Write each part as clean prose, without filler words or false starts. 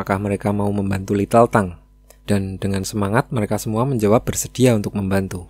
apakah mereka mau membantu Little Tang. Dan dengan semangat mereka semua menjawab bersedia untuk membantu.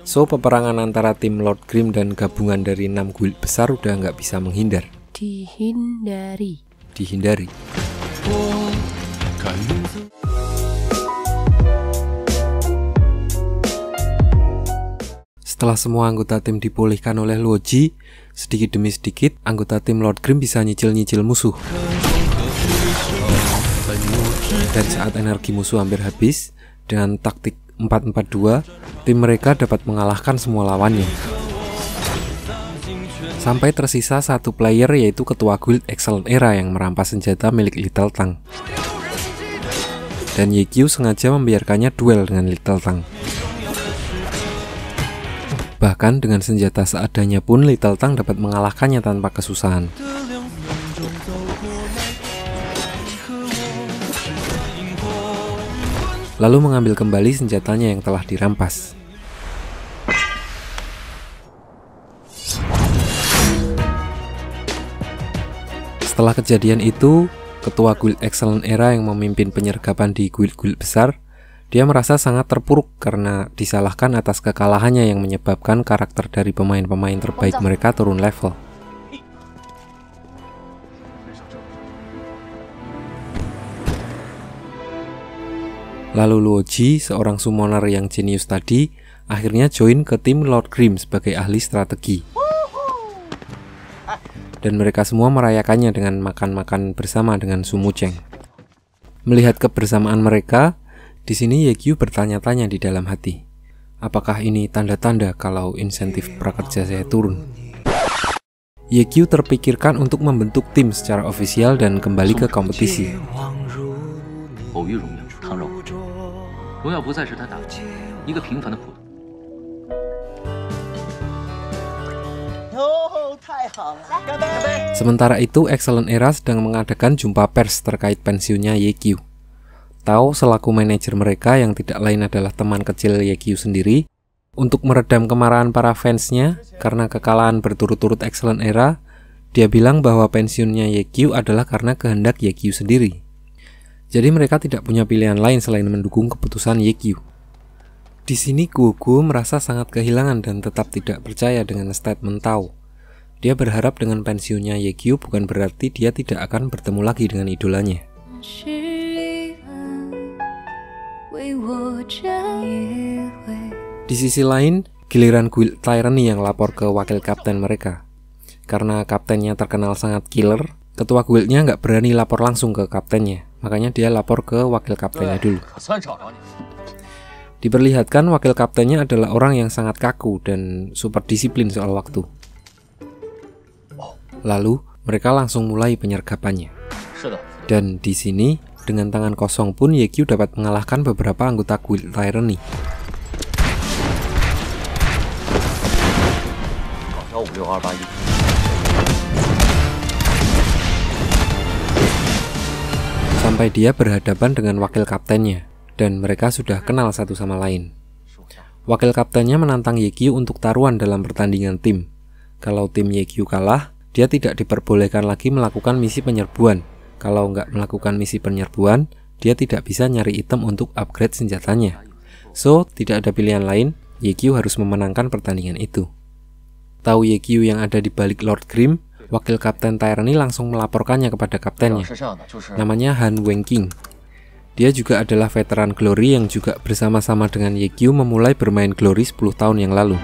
So, peperangan antara tim Lord Grimm dan gabungan dari 6 guild besar udah nggak bisa menghindar. Dihindari. Setelah semua anggota tim dipulihkan oleh Luoji, sedikit demi sedikit anggota tim Lord Grimm bisa nyicil-nyicil musuh. Dan saat energi musuh hampir habis, dengan taktik 4-4-2, tim mereka dapat mengalahkan semua lawannya. Sampai tersisa satu player, yaitu ketua guild Excellent Era yang merampas senjata milik Little Tang. Dan Yekyu sengaja membiarkannya duel dengan Little Tang. Bahkan dengan senjata seadanya pun Little Tang dapat mengalahkannya tanpa kesusahan. Lalu mengambil kembali senjatanya yang telah dirampas. Setelah kejadian itu, ketua guild Excellent Era yang memimpin penyergapan di guild-guild besar, dia merasa sangat terpuruk karena disalahkan atas kekalahannya yang menyebabkan karakter dari pemain-pemain terbaik mereka turun level. Lalu Luoji, seorang summoner yang jenius tadi, akhirnya join ke tim Lord Grimm sebagai ahli strategi. Dan mereka semua merayakannya dengan makan-makan bersama dengan Sumucheng. Melihat kebersamaan mereka, di sini Yekyu bertanya-tanya di dalam hati, apakah ini tanda-tanda kalau insentif prakerja saya turun? Yekyu terpikirkan untuk membentuk tim secara ofisial dan kembali ke kompetisi. Sementara itu, Excellent Era sedang mengadakan jumpa pers terkait pensiunnya Yekyu. Tao selaku manajer mereka yang tidak lain adalah teman kecil Yekyu sendiri, untuk meredam kemarahan para fansnya karena kekalahan berturut-turut Excellent Era, dia bilang bahwa pensiunnya Yekyu adalah karena kehendak Yekyu sendiri. Jadi mereka tidak punya pilihan lain selain mendukung keputusan Yekyu. Di sini Guoguo merasa sangat kehilangan dan tetap tidak percaya dengan statement Tao. Dia berharap dengan pensiunnya Yekyu bukan berarti dia tidak akan bertemu lagi dengan idolanya. Di sisi lain, giliran Guild Tyranny yang lapor ke wakil kapten mereka. Karena kaptennya terkenal sangat killer, ketua guildnya nggak berani lapor langsung ke kaptennya. Makanya dia lapor ke wakil kaptennya dulu. Diperlihatkan wakil kaptennya adalah orang yang sangat kaku dan super disiplin soal waktu. Lalu, mereka langsung mulai penyergapannya. Dan di sini, dengan tangan kosong pun Yekyu dapat mengalahkan beberapa anggota Guild Tyranny. Sampai dia berhadapan dengan wakil kaptennya, dan mereka sudah kenal satu sama lain. Wakil kaptennya menantang Yekyu untuk taruhan dalam pertandingan tim. Kalau tim Yekyu kalah, dia tidak diperbolehkan lagi melakukan misi penyerbuan. Kalau nggak melakukan misi penyerbuan, dia tidak bisa nyari item untuk upgrade senjatanya. So, tidak ada pilihan lain, Yekyu harus memenangkan pertandingan itu. Tahu Yekyu yang ada di balik Lord Grimm, wakil kapten Tyranny langsung melaporkannya kepada kaptennya. Namanya Han Wenqing. Dia juga adalah veteran Glory yang juga bersama-sama dengan Yekyu memulai bermain Glory 10 tahun yang lalu.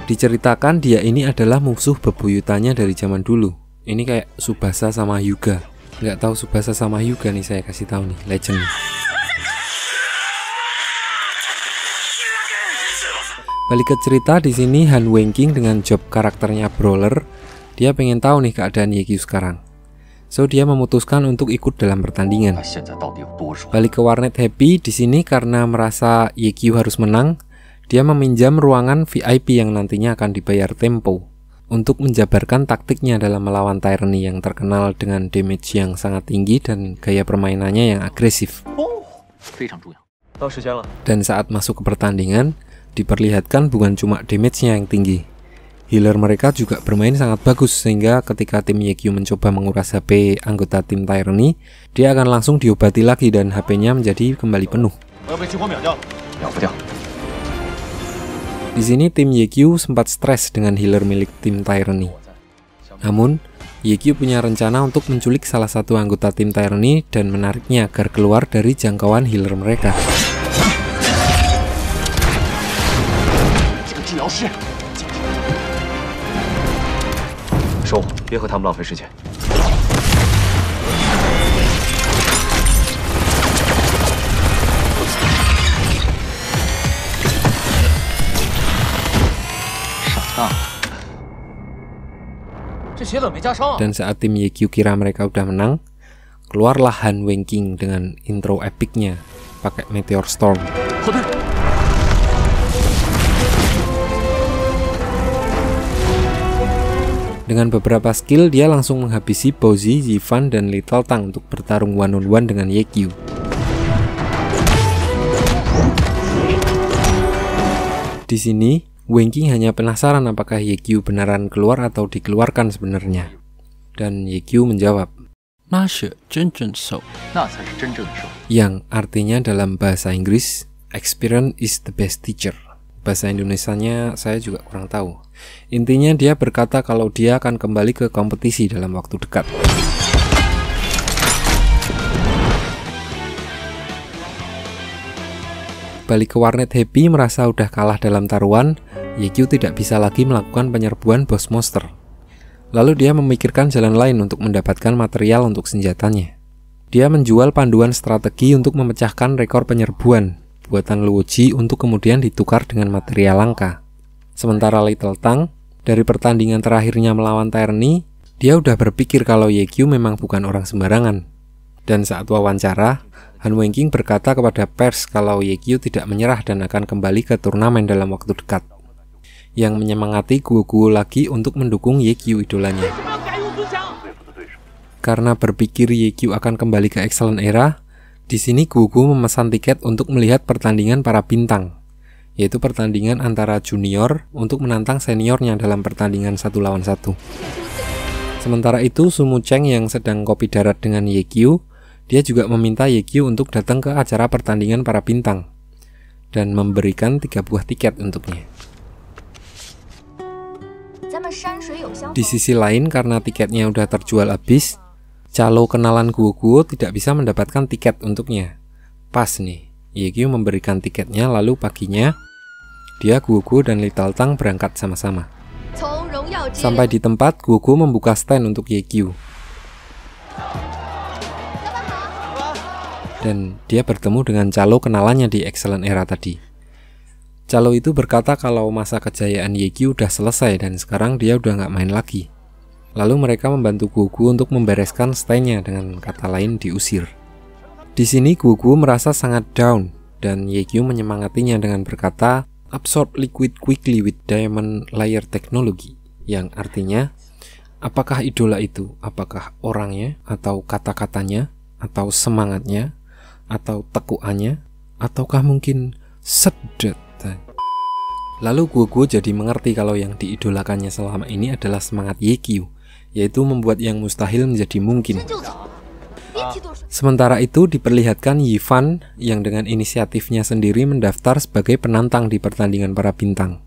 Diceritakan dia ini adalah musuh bebuyutannya dari zaman dulu. Ini kayak Tsubasa sama Hyuga. Nggak tahu Tsubasa sama Hyuga nih, saya kasih tahu nih, legend. Balik ke cerita, di sini Han Wenqing dengan job karakternya brawler, dia pengen tahu nih keadaan Yekyu sekarang. So dia memutuskan untuk ikut dalam pertandingan. Balik ke warnet Happy, di sini karena merasa Yekyu harus menang, dia meminjam ruangan VIP yang nantinya akan dibayar tempo untuk menjabarkan taktiknya dalam melawan Tyranny yang terkenal dengan damage yang sangat tinggi dan gaya permainannya yang agresif. Dan saat masuk ke pertandingan, diperlihatkan bukan cuma damage-nya yang tinggi. Healer mereka juga bermain sangat bagus, sehingga ketika tim Yekyu mencoba menguras HP anggota tim Tyranny, dia akan langsung diobati lagi dan HP-nya menjadi kembali penuh. Di sini tim Yekyu sempat stres dengan healer milik tim Tyranny. Namun, Yekyu punya rencana untuk menculik salah satu anggota tim Tyranny dan menariknya agar keluar dari jangkauan healer mereka. Dan saat tim Yekyu kira mereka udah menang, keluarlah Han Wenqing dengan intro epicnya pakai Meteor Storm. Dengan beberapa skill, dia langsung menghabisi Bowzi, Yifan, dan Little Tang untuk bertarung one-on-one dengan Yekyu. Di sini, Wenqing hanya penasaran apakah Yekyu beneran keluar atau dikeluarkan sebenarnya. Dan Yekyu menjawab, yang artinya dalam bahasa Inggris, experience is the best teacher. Bahasa Indonesianya saya juga kurang tahu. Intinya dia berkata kalau dia akan kembali ke kompetisi dalam waktu dekat. Balik ke warnet Happy merasa udah kalah dalam taruhan, Yekyu tidak bisa lagi melakukan penyerbuan boss monster. Lalu dia memikirkan jalan lain untuk mendapatkan material untuk senjatanya. Dia menjual panduan strategi untuk memecahkan rekor penyerbuan buatan Luoji untuk kemudian ditukar dengan material langka. Sementara Little Tang, dari pertandingan terakhirnya melawan Tyranny, dia udah berpikir kalau Yekyu memang bukan orang sembarangan. Dan saat wawancara, Han Wenqing berkata kepada pers kalau Yekyu tidak menyerah dan akan kembali ke turnamen dalam waktu dekat, yang menyemangati Guo lagi untuk mendukung Yekyu idolanya. Karena berpikir Yekyu akan kembali ke Excellent Era, di sini Guo memesan tiket untuk melihat pertandingan para bintang, yaitu pertandingan antara junior untuk menantang seniornya dalam pertandingan 1 lawan 1. Sementara itu, Sumu Cheng yang sedang kopi darat dengan Yekyu, dia juga meminta Yekyu untuk datang ke acara pertandingan para bintang dan memberikan 3 buah tiket untuknya. Di sisi lain, karena tiketnya udah terjual habis, calo kenalan Guo tidak bisa mendapatkan tiket untuknya. Pas nih, Yekyu memberikan tiketnya, lalu paginya dia, Guo dan Little Tang berangkat sama-sama. Sampai di tempat, Guo membuka stand untuk Yekyu. Dan dia bertemu dengan calo kenalannya di Excellent Era tadi. Calo itu berkata kalau masa kejayaan Yekyu udah selesai dan sekarang dia udah nggak main lagi. Lalu mereka membantu Guo untuk membereskan stand-nya, dengan kata lain diusir. Di sini Guo merasa sangat down dan Yekyu menyemangatinya dengan berkata, "Absorb liquid quickly with diamond layer technology," yang artinya, apakah idola itu? Apakah orangnya, atau kata-katanya, atau semangatnya, atau tekuannya, ataukah mungkin sedet? Lalu Guo jadi mengerti kalau yang diidolakannya selama ini adalah semangat Yekyu, yaitu membuat yang mustahil menjadi mungkin. Sementara itu diperlihatkan Yifan yang dengan inisiatifnya sendiri mendaftar sebagai penantang di pertandingan para bintang.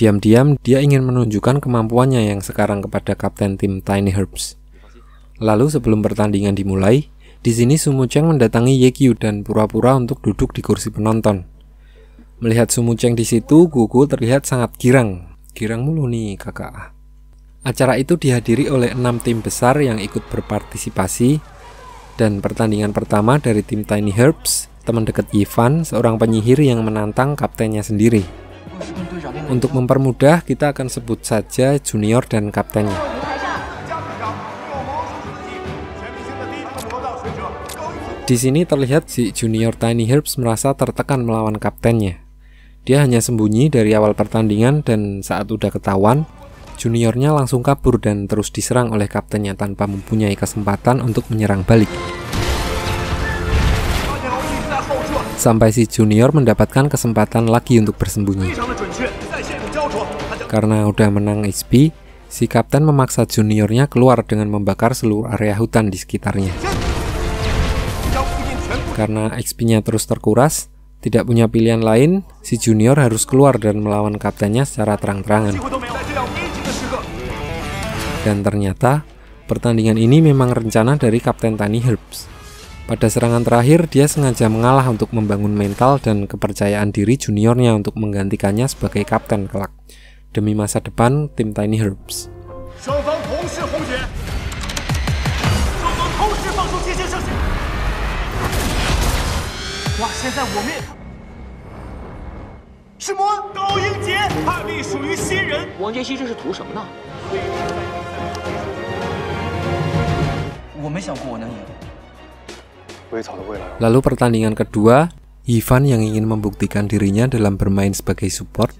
Diam-diam dia ingin menunjukkan kemampuannya yang sekarang kepada kapten tim Tiny Herbs. Lalu sebelum pertandingan dimulai, di sini Sumu Cheng mendatangi Yekyu dan pura-pura untuk duduk di kursi penonton. Melihat Sumu Cheng di situ, Guo terlihat sangat girang. Girang mulu nih kakak. Acara itu dihadiri oleh 6 tim besar yang ikut berpartisipasi, dan pertandingan pertama dari tim Tiny Herbs, teman dekat Yifan, seorang penyihir yang menantang kaptennya sendiri. Untuk mempermudah, kita akan sebut saja junior dan kaptennya. Di sini terlihat si junior Tiny Herbs merasa tertekan melawan kaptennya. Dia hanya sembunyi dari awal pertandingan dan saat udah ketahuan, juniornya langsung kabur dan terus diserang oleh kaptennya tanpa mempunyai kesempatan untuk menyerang balik. Sampai si junior mendapatkan kesempatan lagi untuk bersembunyi. Karena udah menang XP, si kapten memaksa juniornya keluar dengan membakar seluruh area hutan di sekitarnya. Karena XP-nya terus terkuras, tidak punya pilihan lain, si junior harus keluar dan melawan kaptennya secara terang-terangan. Dan ternyata, pertandingan ini memang rencana dari Kapten Tiny Herbs. Pada serangan terakhir, dia sengaja mengalah untuk membangun mental dan kepercayaan diri juniornya untuk menggantikannya sebagai kapten kelak, demi masa depan tim Tiny Herbs. Lalu pertandingan kedua, Ivan yang ingin membuktikan dirinya dalam bermain sebagai support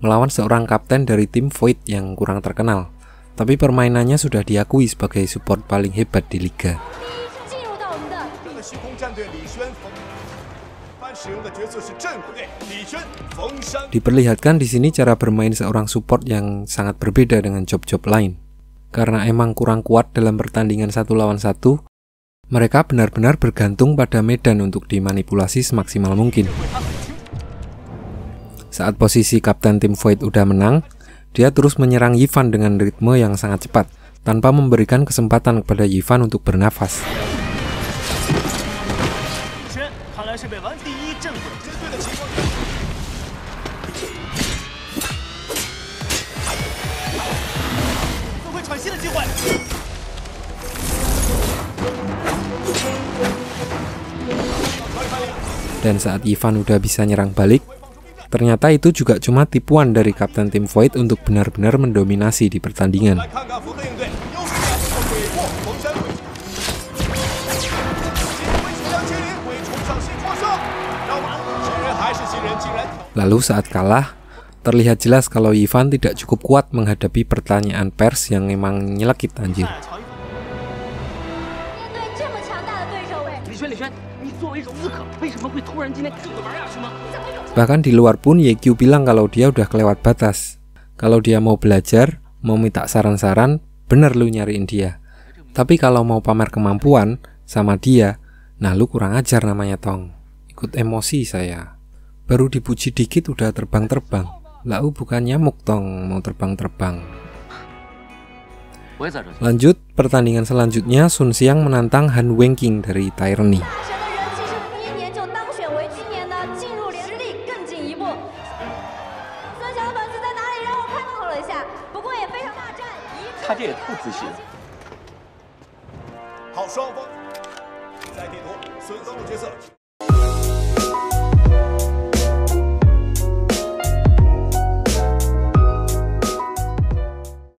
melawan seorang kapten dari tim Void yang kurang terkenal, tapi permainannya sudah diakui sebagai support paling hebat di liga. Diperlihatkan di sini cara bermain seorang support yang sangat berbeda dengan job-job lain. Karena emang kurang kuat dalam pertandingan 1 lawan 1, mereka benar-benar bergantung pada medan untuk dimanipulasi semaksimal mungkin. Saat posisi kapten tim Void udah menang, dia terus menyerang Ivan dengan ritme yang sangat cepat, tanpa memberikan kesempatan kepada Ivan untuk bernafas. Dan saat Ivan udah bisa nyerang balik, ternyata itu juga cuma tipuan dari kapten tim Void untuk benar-benar mendominasi di pertandingan. Lalu saat kalah, terlihat jelas kalau Ivan tidak cukup kuat menghadapi pertanyaan pers yang memang nyelekit anjir. Bahkan di luar pun YQ bilang kalau dia udah kelewat batas. Kalau dia mau belajar, mau minta saran-saran, bener lu nyariin dia. Tapi kalau mau pamer kemampuan sama dia, nah lu kurang ajar namanya Tong. Ikut emosi saya. Baru dipuji dikit udah terbang-terbang. Lau bukan nyamuk Tong, mau terbang-terbang. Lanjut, pertandingan selanjutnya Sun Xiang menantang Han Wenqing dari Tyranny.